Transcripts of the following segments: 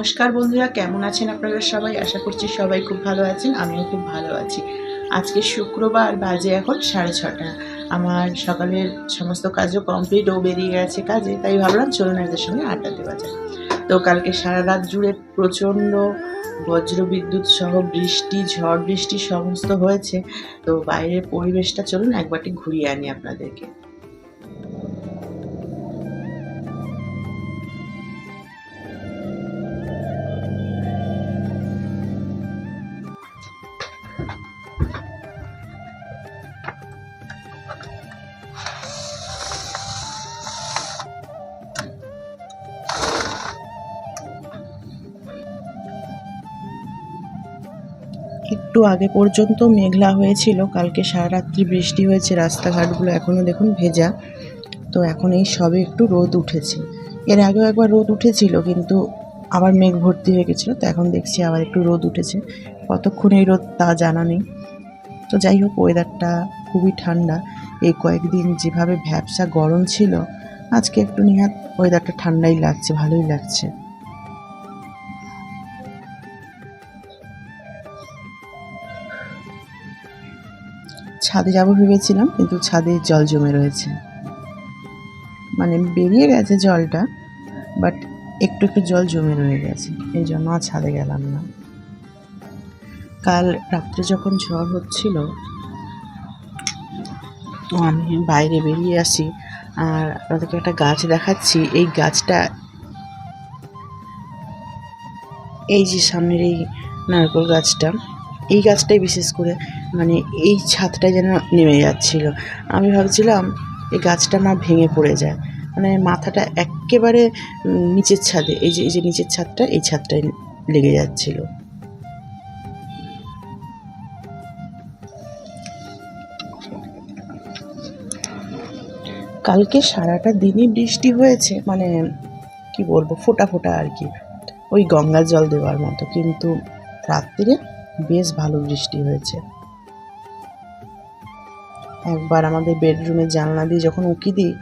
নমস্কার বন্ধুরা, কেমন আছেন আপনারা সবাই? আশা করছি সবাই খুব ভালো আছেন। আমিও খুব ভালো আছি। আজকে শুক্রবার, বাজে এখন 6:30। আমার সকালের সমস্ত কাজও কমপ্লিট, ও বেরিয়ে গেছে কাজে, তাই ভাবলাম চলুন এদের সঙ্গে আড্ডা দেওয়া যায়। তো কালকে সারা রাত জুড়ে প্রচণ্ড বজ্রবিদ্যুৎ সহ বৃষ্টি, ঝড় বৃষ্টি সমস্ত হয়েছে। তো বাইরের পরিবেশটা চলুন একবারটি ঘুরিয়ে আনি আপনাদেরকে। একটু আগে পর্যন্ত মেঘলা হয়েছিল, কালকে সারারাত্রি বৃষ্টি হয়েছে, রাস্তাঘাটগুলো এখনও দেখুন ভেজা। তো এখন এই সবে একটু রোদ উঠেছে। এর আগেও একবার রোদ উঠেছিল, কিন্তু আবার মেঘ ভর্তি হয়ে গেছিলো। তো এখন দেখছি আবার একটু রোদ উঠেছে। কতক্ষণ এই রোদ তা জানা নেই। তো যাই হোক, ওয়েদারটা খুবই ঠান্ডা। এই কয়েকদিন যেভাবে ভ্যাপসা গরম ছিল, আজকে একটু নেহাত ওয়েদারটা ঠান্ডাই লাগছে, ভালোই লাগছে। ছাদে যাবো ভেবেছিলাম, কিন্তু ছাদে জল জমে রয়েছে, মানে বেরিয়ে গেছে জলটা, বাট একটু একটু জল জমে রয়ে গেছে, এই জন্য আর ছাদে গেলাম না। কাল রাত্রে যখন ঝড় হচ্ছিল, আমি বাইরে বেরিয়ে আসি, আর আপনাদেরকে একটা গাছ দেখাচ্ছি। এই গাছটা, এই যে সামনের এই নারকেল গাছটা, এই গাছটাই বিশেষ করে, মানে এই ছাদটাই যেন নেমে যাচ্ছিল। আমি ভাবছিলাম এই গাছটা না ভেঙে পড়ে যায়, মানে মাথাটা একেবারে নিচের ছাদে, এই যে নিচের ছাদটা, এই ছাদটায় লেগে যাচ্ছিল। কালকে সারাটা দিনই বৃষ্টি হয়েছে, মানে কি বলবো, ফোঁটা ফোঁটা আর কি, ওই গঙ্গার জল দেওয়ার মতো। কিন্তু রাত্রিরে বেশ ভালো বৃষ্টি হয়েছে। একবার আমাদের বেডরুমের জানলা দিয়ে যখন উঁকি দিই,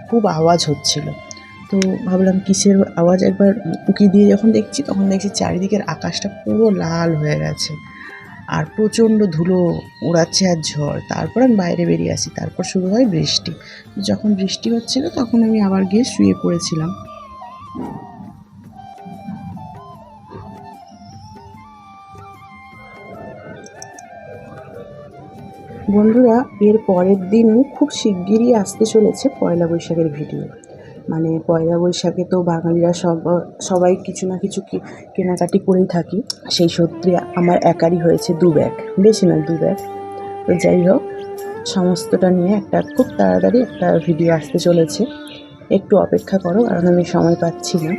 খুব আওয়াজ হচ্ছিল। তো ভাবলাম কিসের আওয়াজ, একবার উঁকি দিয়ে যখন দেখছি, তখন দেখছি চারিদিকের আকাশটা পুরো লাল হয়ে গেছে, আর প্রচণ্ড ধুলো উড়াচ্ছে আর ঝড়। তারপর আমি বাইরে বেরিয়ে আসি, তারপর শুরু হয় বৃষ্টি। যখন বৃষ্টি হচ্ছিল, তখন আমি আবার গিয়ে শুয়ে পড়েছিলাম। বন্ধুরা, এর পরের দিন খুব শিগগিরই আসতে চলেছে পয়লা বৈশাখের ভিডিও। মানে পয়লা বৈশাখে তো বাঙালিরা সবাই কিছু না কিছু কেনাকাটি করেই থাকি। সেই সূত্রে আমার একারই হয়েছে 2 ব্যাগ, বেশি না 2 ব্যাগ। তো যাই হোক, সমস্তটা নিয়ে একটা খুব তাড়াতাড়ি একটা ভিডিও আসতে চলেছে। একটু অপেক্ষা করো, কারণ আমি সময় পাচ্ছি না।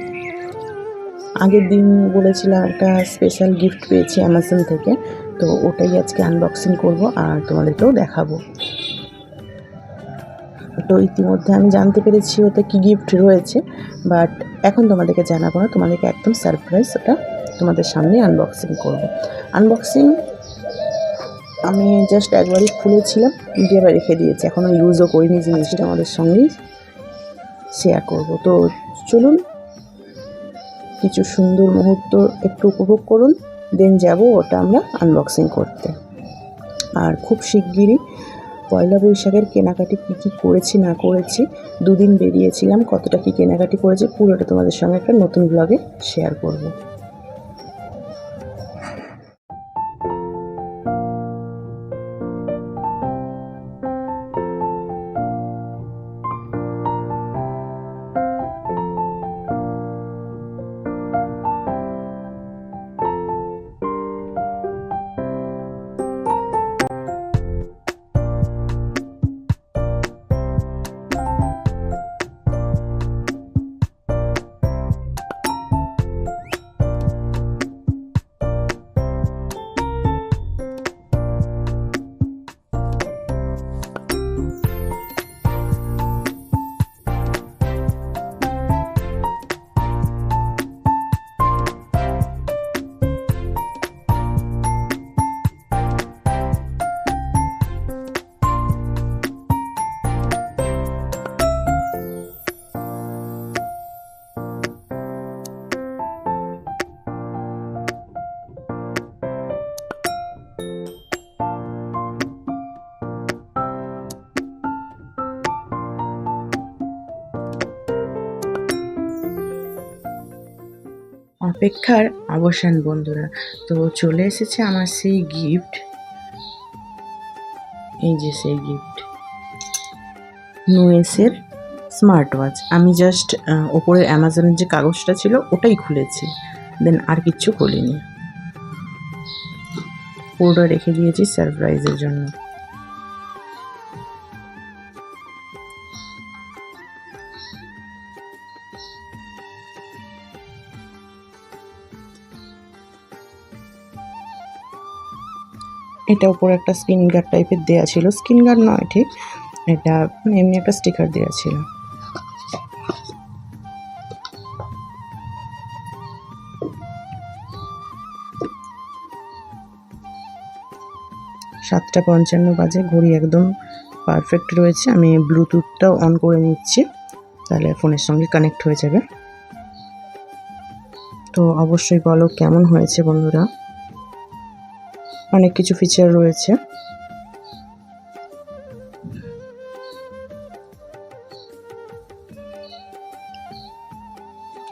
আগের দিন বলেছিলাম একটা স্পেশাল গিফট পেয়েছি অ্যামাজন থেকে, তো ওটাই আজকে আনবক্সিং করব আর তোমাদেরকেও দেখাবো। তো ইতিমধ্যে আমি জানতে পেরেছি ওতে কী গিফট রয়েছে, বাট এখন তোমাদেরকে জানাবো না, তোমাদেরকে একদম সারপ্রাইজ, ওটা তোমাদের সামনে আনবক্সিং করব। আনবক্সিং আমি জাস্ট একবারই খুলেছিলাম, দিয়ে আবার রেখে দিয়েছি, এখনও ইউজও করিনি জিনিসটা, আমাদের সঙ্গেই শেয়ার করব। তো চলুন, কিছু সুন্দর মুহূর্ত একটু উপভোগ করুন, দেন যাব ওটা আমরা আনবক্সিং করতে। আর খুব শিগগিরই পয়লা বৈশাখের কেনাকাটি কী কী করেছি না করেছি, 2 দিন বেরিয়েছিলাম, কতটা কী কেনাকাটি করেছি, পুরোটা তোমাদের সঙ্গে একটা নতুন ব্লগে শেয়ার করব। অপেক্ষার অবসান বন্ধুরা। তো চলে এসেছে আমার সেই গিফট, এই যে সেই গিফট, নোয়েসের স্মার্ট ওয়াচ। আমি জাস্ট ওপরে অ্যামাজনের যে কাগজটা ছিল ওটাই খুলেছি, দেন আর কিচ্ছু খুলিনি, পুরোটা রেখে দিয়েছি সারপ্রাইজের জন্য। এটা উপরে একটা স্ক্রিন গার্ড টাইপের দেওয়া ছিল, স্ক্রিন গার্ড নয় ঠিক, এটা এমনি একটা স্টিকার দেওয়া ছিল। সাতটা 55 বাজে, ঘড়ি একদম পারফেক্ট রয়েছে। আমি ব্লুটুথটাও অন করে নিচ্ছি, তাহলে ফোনের সঙ্গে কানেক্ট হয়ে যাবে। তো অবশ্যই বলো কেমন হয়েছে বন্ধুরা। অনেক কিছু ফিচার রয়েছে।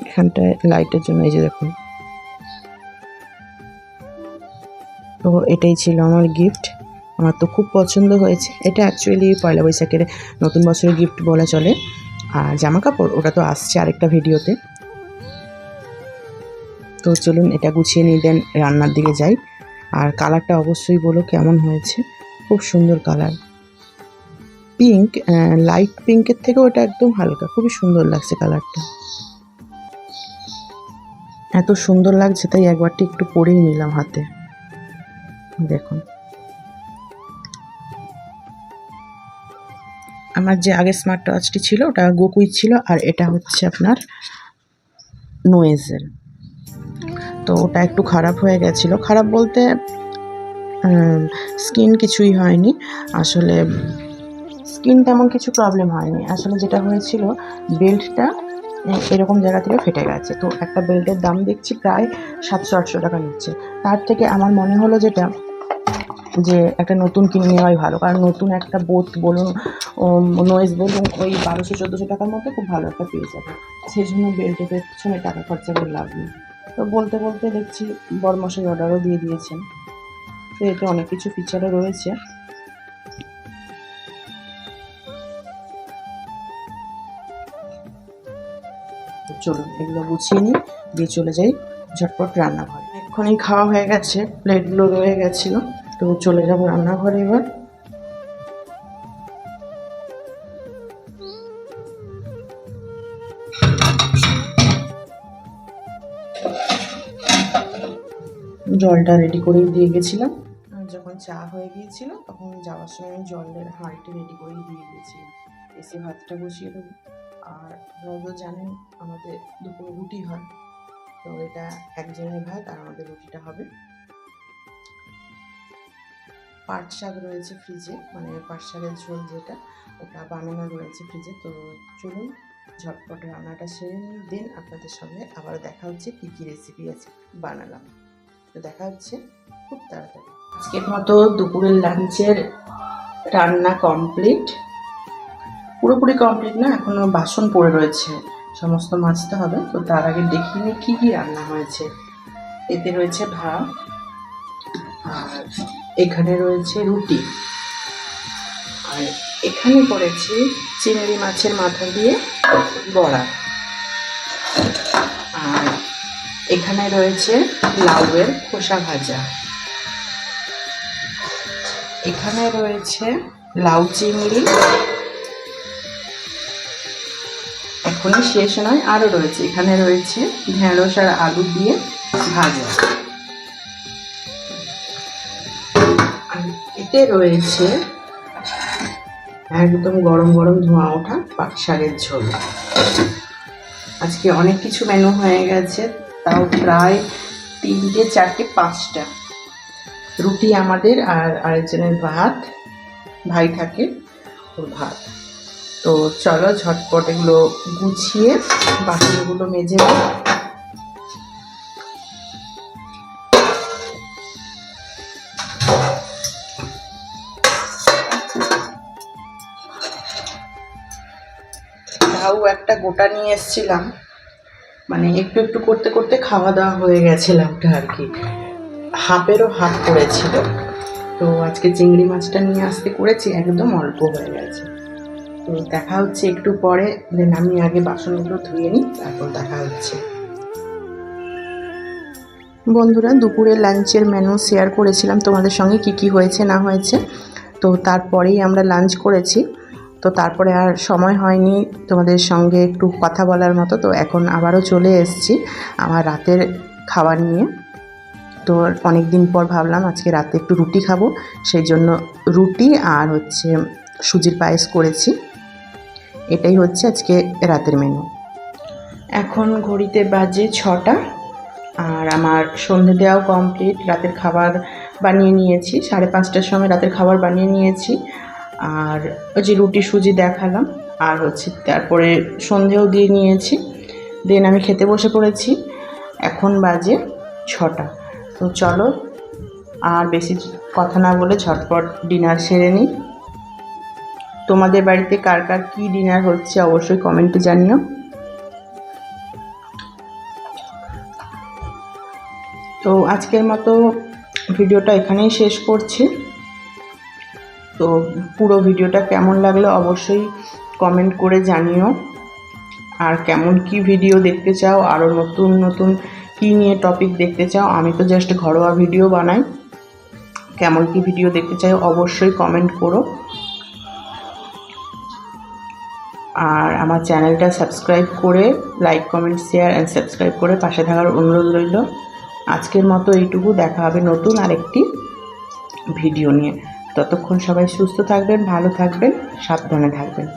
এখানটায় লাইটের জন্য এই যে দেখুন। তো এটাই ছিল আমার গিফট, আমার তো খুব পছন্দ হয়েছে। এটা অ্যাকচুয়ালি পয়লা বৈশাখের নতুন বছরের গিফট বলা চলে। আর জামা কাপড় ওটা তো আসছে আরেকটা ভিডিওতে। তো চলুন এটা গুছিয়ে নিয়ে দেন রান্নার দিকে যাই। আর কালারটা অবশ্যই বলো কেমন হয়েছে, খুব সুন্দর কালার, পিঙ্ক, লাইট পিঙ্কের থেকেও এটা একদম হালকা, খুবই সুন্দর লাগছে কালারটা। এত সুন্দর লাগছে তাই একবারটি একটু পরেই নিলাম হাতে। দেখুন, আমার যে আগে স্মার্ট ওয়াচটি ছিল ওটা গোকুইচ ছিল, আর এটা হচ্ছে আপনার নোয়েজের। তো ওটা একটু খারাপ হয়ে গেছিলো, খারাপ বলতে স্কিন কিছুই হয়নি আসলে, স্কিন তেমন কিছু প্রবলেম হয়নি আসলে। যেটা হয়েছিল বেল্টটা এরকম জায়গা থেকে ফেটে গেছে। তো একটা বেল্টের দাম দেখছি প্রায় 700-800 টাকা নিচ্ছে। তার থেকে আমার মনে হলো যেটা যে একটা নতুন কিনে নেওয়াই ভালো, কারণ নতুন একটা বোট বলুন নয়েজ বলুন ওই 1200-1400 টাকার মধ্যে খুব ভালো একটা পেয়ে যাবে। সেই জন্য বেল্টের পেছনে টাকা খরচা করে লাভ নেই। তো বলতে বলতে দেখছি বড়মশাই অর্ডারও দিয়ে দিয়েছেন। তো এতে অনেক কিছু ফিচারও রয়েছে। তো চলুন এগুলো গুছিয়ে নিই, দিয়ে চলে যাই ঝটপট রান্নাঘরে। এক্ষুনি খাওয়া হয়ে গেছে, প্লেটগুলো রয়ে গেছিলো। তো চলে যাবো রান্নাঘরে এবার। জলটা রেডি করেই দিয়ে গেছিলাম, যখন চা হয়ে গিয়েছিল তখন যাওয়ার সময় আমি জলের হাঁড়িটা রেডি করেই দিয়ে গিয়েছিলাম। এসে ভাতটা বসিয়ে দেবো। আর আপনারা তো জানেন আমাদের দুপুরে রুটি হয়, তো এটা একজনের ভাত আর আমাদের রুটিটা হবে। পাট শাক রয়েছে ফ্রিজে, মানে পাট শাকের ঝোল যেটা, ওটা বানানো রয়েছে ফ্রিজে। তো চলুন ঝটপট রান্নাটা সেরে নিই, দেন আপনাদের সঙ্গে আবার দেখা হচ্ছে কী কী রেসিপি আছে বানালাম। তো দেখা হচ্ছে খুব তাড়াতাড়ি। আজকের মতো দুপুরের লাঞ্চের রান্না কমপ্লিট, পুরোপুরি কমপ্লিট না, এখনও বাসন পড়ে রয়েছে, সমস্ত মাজতে হবে। তো তার আগে দেখিয়ে নিই কী কী রান্না হয়েছে। এতে রয়েছে ভাত, আর এখানে রয়েছে রুটি, আর এখানে করেছি চিংড়ি মাছের মাথা দিয়ে বড়া, আর এখানে রয়েছে লাউয়ের খোসা ভাজা, এখানে রয়েছে লাউ চিংড়ি, এখনই শেষ নয় আরও রয়েছে, এখানে রয়েছে ঢেঁড়স আর আলু দিয়ে ভাজা, আর এতে রয়েছে একদম গরম গরম ধোঁয়া ওঠা পাট শাকের ঝোল। আজকে অনেক কিছু মেনু হয়ে গেছে, তাও প্রায় 3টে 4টে 5টা রুটি আমাদের, আর আরেকজনের ভাত, ভাই থাকে ওর ভাত। তো চলো ঝটপট এগুলো গুছিয়ে বাসনগুলো মেজে নিই। লাউ একটা গোটা নিয়ে এসেছিলাম, মানে একটু একটু করতে করতে খাওয়া দাওয়া হয়ে গেছে লাউটা আর কি, হাফেরও হাফ পড়েছিল। তো আজকে চিংড়ি মাছটা নিয়ে আসতে করেছি, একদম অল্প হয়ে গেছে। তো দেখা হচ্ছে একটু পরে, দেন আমি আগে বাসনগুলো ধুয়ে নিই, তারপর দেখা হচ্ছে। বন্ধুরা, দুপুরে লাঞ্চের মেনু শেয়ার করেছিলাম তোমাদের সঙ্গে কি কি হয়েছে না হয়েছে। তো তারপরেই আমরা লাঞ্চ করেছি। তো তারপরে আর সময় হয়নি তোমাদের সঙ্গে একটু কথা বলার মতো। তো এখন আবারও চলে এসেছি আমার রাতের খাবার নিয়ে। তো অনেক দিন পর ভাবলাম আজকে রাতে একটু রুটি খাবো, সেই জন্য রুটি আর হচ্ছে সুজির পায়েস করেছি। এটাই হচ্ছে আজকে রাতের মেনু। এখন ঘড়িতে বাজে 6টা, আর আমার সন্ধে দেওয়াও কমপ্লিট। রাতের খাবার বানিয়ে নিয়েছি, 5:30টার সময় রাতের খাবার বানিয়ে নিয়েছি। আর ওই যে রুটি সুজি দেখালাম, আর হচ্ছে তারপরে সন্ধেও দিয়ে নিয়েছি। দেন আমি খেতে বসে পড়েছি। এখন বাজে 6টা। তো চলো আর বেশি কথা না বলে ঝটপট ডিনার সেরে নিই। তোমাদের বাড়িতে কার কার কী ডিনার হচ্ছে অবশ্যই কমেন্টে জানিও। তো আজকের মতো ভিডিওটা এখানেই শেষ করছি। তো পুরো ভিডিওটা কেমন লাগলো অবশ্যই কমেন্ট করে জানিও। আর কেমন কি ভিডিও দেখতে চাও, আরও নতুন নতুন কী নিয়ে টপিক দেখতে চাও। আমি তো জাস্ট ঘরোয়া ভিডিও বানাই, কেমন কি ভিডিও দেখতে চাও অবশ্যই কমেন্ট করো। আর আমার চ্যানেলটা সাবস্ক্রাইব করে like comment share and subscribe করে পাশে থাকার অনুরোধ রইল। আজকের মতো এইটুকু, দেখা হবে নতুন আরেকটি ভিডিও নিয়ে। ততক্ষণ সবাই সুস্থ থাকবেন, ভালো থাকবেন, সাবধানে থাকবেন।